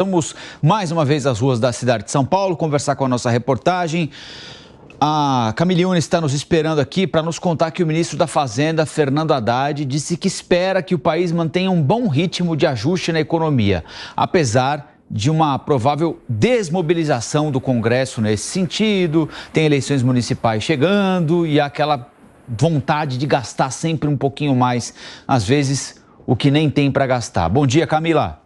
Vamos mais uma vez às ruas da cidade de São Paulo, conversar com a nossa reportagem. A Camille Yunes está nos esperando aqui para nos contar que o ministro da Fazenda, Fernando Haddad, disse que espera que o país mantenha um bom ritmo de ajuste na economia, apesar de uma provável desmobilização do Congresso nesse sentido. Tem eleições municipais chegando e aquela vontade de gastar sempre um pouquinho mais, às vezes o que nem tem para gastar. Bom dia, Camila.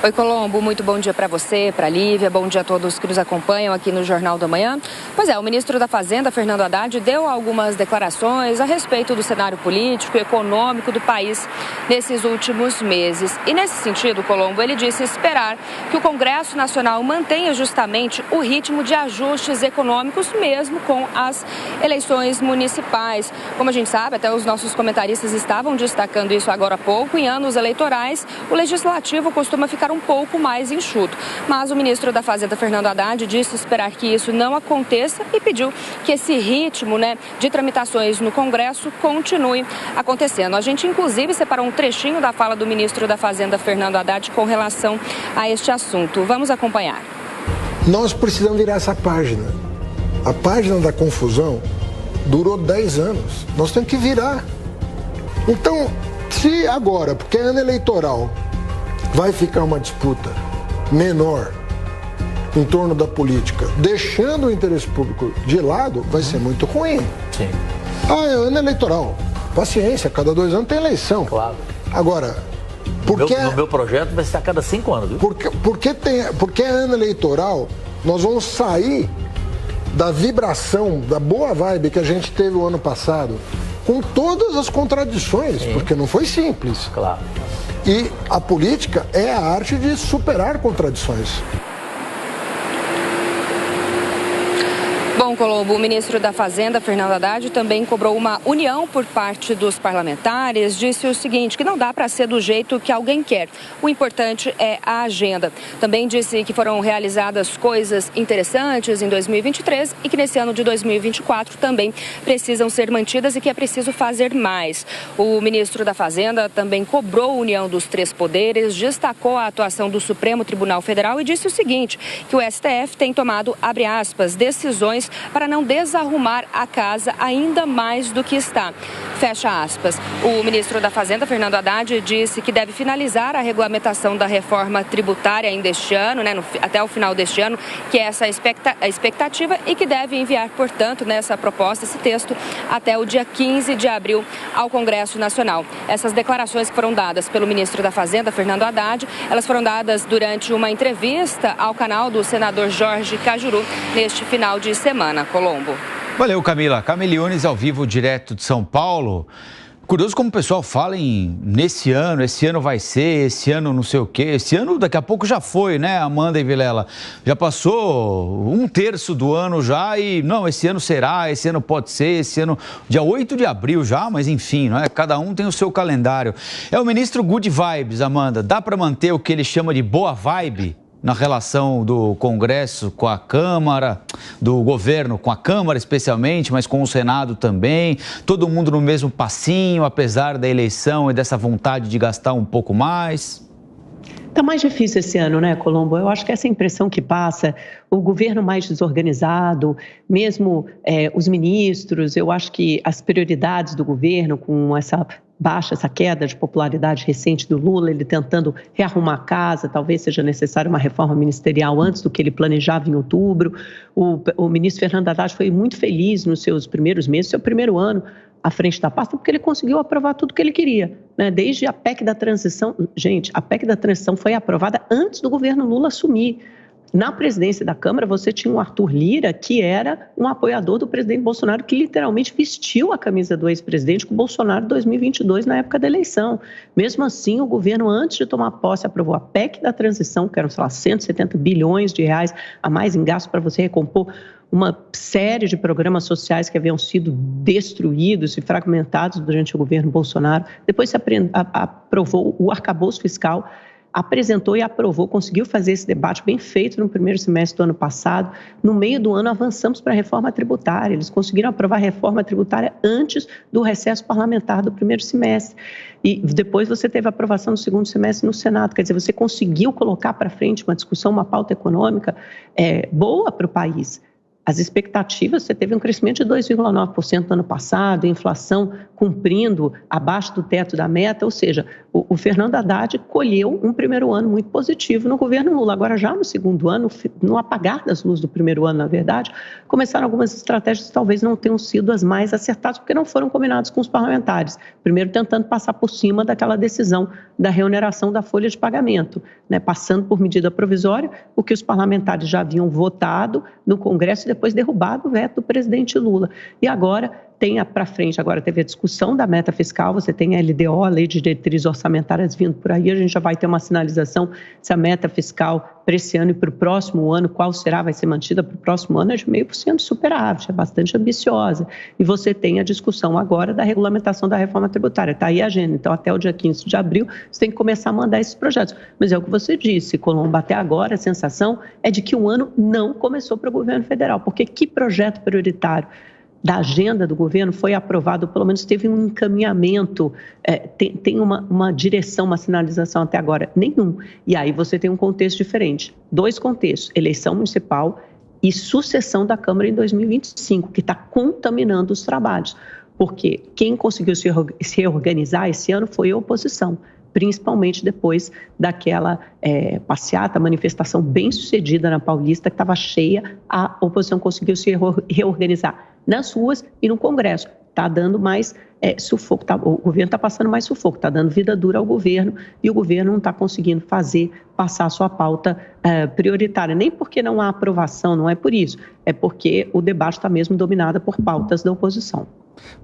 Oi, Colombo, muito bom dia para você, para a Lívia, bom dia a todos que nos acompanham aqui no Jornal da Manhã. Pois é, o ministro da Fazenda, Fernando Haddad, deu algumas declarações a respeito do cenário político e econômico do país nesses últimos meses. E nesse sentido, Colombo, ele disse esperar que o Congresso Nacional mantenha justamente o ritmo de ajustes econômicos, mesmo com as eleições municipais. Como a gente sabe, até os nossos comentaristas estavam destacando isso agora há pouco, em anos eleitorais, o Legislativo costuma ficar um pouco mais enxuto. Mas o ministro da Fazenda, Fernando Haddad, disse esperar que isso não aconteça e pediu que esse ritmo, de tramitações no Congresso continue acontecendo. A gente, inclusive, separou um trechinho da fala do ministro da Fazenda, Fernando Haddad, com relação a este assunto. Vamos acompanhar. Nós precisamos virar essa página. A página da confusão durou 10 anos. Nós temos que virar. Então, se agora, porque é ano eleitoral, vai ficar uma disputa menor em torno da política, deixando o interesse público de lado, vai ser muito ruim. Sim. É ano eleitoral. Paciência, cada 2 anos tem eleição. Claro. Agora, no meu projeto vai ser a cada 5 anos, viu? Porque é ano eleitoral, nós vamos sair da vibração, da boa vibe que a gente teve o ano passado, com todas as contradições, sim, porque não foi simples. Claro. E a política é a arte de superar contradições. Bom, Colombo, o ministro da Fazenda, Fernando Haddad, também cobrou uma união por parte dos parlamentares. Disse o seguinte, que não dá para ser do jeito que alguém quer. O importante é a agenda. Também disse que foram realizadas coisas interessantes em 2023 e que nesse ano de 2024 também precisam ser mantidas e que é preciso fazer mais. O ministro da Fazenda também cobrou a união dos 3 poderes, destacou a atuação do Supremo Tribunal Federal e disse o seguinte, que o STF tem tomado, abre aspas, decisões para não desarrumar a casa ainda mais do que está. Fecha aspas. O ministro da Fazenda, Fernando Haddad, disse que deve finalizar a regulamentação da reforma tributária ainda este ano, até o final deste ano, que é essa a expectativa e que deve enviar, portanto, nessa proposta, esse texto, até o dia 15 de abril ao Congresso Nacional. Essas declarações que foram dadas pelo ministro da Fazenda, Fernando Haddad, elas foram dadas durante uma entrevista ao canal do senador Jorge Cajuru neste final de semana. Colombo. Valeu, Camila. Camille Yunes ao vivo, direto de São Paulo. Curioso como o pessoal fala nesse ano vai ser, esse ano não sei o quê. Esse ano daqui a pouco já foi, né, Amanda e Vilela? Já passou 1/3 do ano já e não, esse ano será, esse ano pode ser, esse ano, dia 8 de abril já, mas enfim, não é? Cada um tem o seu calendário. É o ministro Good Vibes, Amanda. Dá para manter o que ele chama de boa vibe na relação do Congresso com a Câmara, do governo com a Câmara especialmente, mas com o Senado também, todo mundo no mesmo passinho, apesar da eleição e dessa vontade de gastar um pouco mais? Está mais difícil esse ano, né, Colombo? Eu acho que essa impressão que passa, o governo mais desorganizado, mesmo os ministros, eu acho que as prioridades do governo com essa queda de popularidade recente do Lula, ele tentando rearrumar a casa, talvez seja necessária uma reforma ministerial antes do que ele planejava em outubro. O ministro Fernando Haddad foi muito feliz nos seus primeiros meses, seu primeiro ano à frente da pasta, porque ele conseguiu aprovar tudo que ele queria, né? Desde a PEC da transição. Gente, a PEC da transição foi aprovada antes do governo Lula assumir. Na presidência da Câmara, você tinha o Arthur Lira, que era um apoiador do presidente Bolsonaro, que literalmente vestiu a camisa do ex-presidente com o Bolsonaro em 2022, na época da eleição. Mesmo assim, o governo, antes de tomar posse, aprovou a PEC da transição, que eram, 170 bilhões de reais a mais em gasto para você recompor uma série de programas sociais que haviam sido destruídos e fragmentados durante o governo Bolsonaro. Depois se aprovou o arcabouço fiscal, apresentou e aprovou, conseguiu fazer esse debate bem feito no primeiro semestre do ano passado. No meio do ano, avançamos para a reforma tributária. Eles conseguiram aprovar a reforma tributária antes do recesso parlamentar do primeiro semestre. E depois você teve a aprovação no segundo semestre no Senado. Quer dizer, você conseguiu colocar para frente uma discussão, uma pauta econômica boa para o país. As expectativas, você teve um crescimento de 2,9% no ano passado, inflação cumprindo abaixo do teto da meta, ou seja, o Fernando Haddad colheu um primeiro ano muito positivo no governo Lula. Agora, já no segundo ano, no apagar das luzes do primeiro ano, na verdade, começaram algumas estratégias que talvez não tenham sido as mais acertadas, porque não foram combinadas com os parlamentares. Primeiro, tentando passar por cima daquela decisão da reoneração da folha de pagamento, né, passando por medida provisória, o que os parlamentares já haviam votado no Congresso e depois derrubado o veto do presidente Lula. E agora tem para frente, agora teve a discussão da meta fiscal, você tem a LDO, a Lei de Diretrizes Orçamentárias vindo por aí, a gente já vai ter uma sinalização se a meta fiscal para esse ano e para o próximo ano, qual será, vai ser mantida para o próximo ano, é de 0,5% superávit, é bastante ambiciosa. E você tem a discussão agora da regulamentação da reforma tributária, está aí a agenda, então até o dia 15 de abril você tem que começar a mandar esses projetos. Mas é o que você disse, Colombo, até agora a sensação é de que o ano não começou para o governo federal, porque que projeto prioritário da agenda do governo foi aprovado, pelo menos teve um encaminhamento, tem uma direção, uma sinalização até agora? Nenhum. E aí você tem um contexto diferente. Dois contextos, eleição municipal e sucessão da Câmara em 2025, que está contaminando os trabalhos. Porque quem conseguiu se reorganizar esse ano foi a oposição, principalmente depois daquela passeata, manifestação bem sucedida na Paulista, que estava cheia, a oposição conseguiu se reorganizar nas ruas e no Congresso. Está dando mais sufoco, o governo está passando mais sufoco, está dando vida dura ao governo e o governo não está conseguindo passar a sua pauta prioritária. Nem porque não há aprovação, não é por isso, é porque o debate está mesmo dominado por pautas da oposição.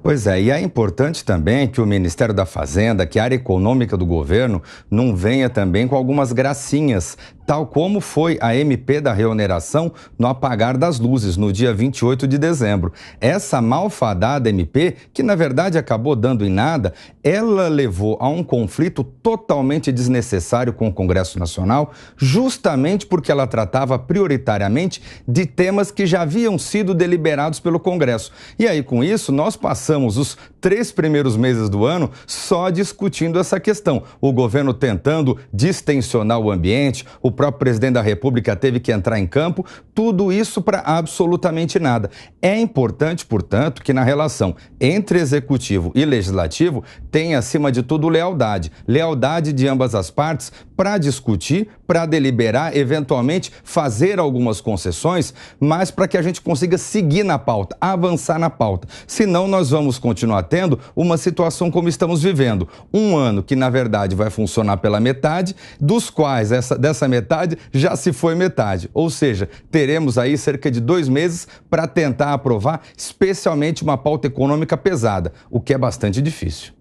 Pois é, e é importante também que o Ministério da Fazenda, que a área econômica do governo, não venha também com algumas gracinhas, tal como foi a MP da reoneração no apagar das luzes, no dia 28 de dezembro. Essa malfadada MP, que na verdade acabou dando em nada, ela levou a um conflito totalmente desnecessário com o Congresso Nacional, justamente porque ela tratava prioritariamente de temas que já haviam sido deliberados pelo Congresso. E aí, com isso, nós passamos os 3 primeiros meses do ano só discutindo essa questão. O governo tentando distensionar o ambiente, o próprio presidente da República teve que entrar em campo, tudo isso para absolutamente nada. É importante, portanto, que na relação entre executivo e legislativo tenha, acima de tudo, lealdade. Lealdade de ambas as partes para discutir, para deliberar, eventualmente fazer algumas concessões, mas para que a gente consiga seguir na pauta, avançar na pauta. Senão nós vamos continuar tendo uma situação como estamos vivendo. Um ano que, na verdade, vai funcionar pela metade, dos quais dessa metade já se foi metade. Ou seja, teremos aí cerca de 2 meses para tentar aprovar, especialmente uma pauta econômica pesada, o que é bastante difícil.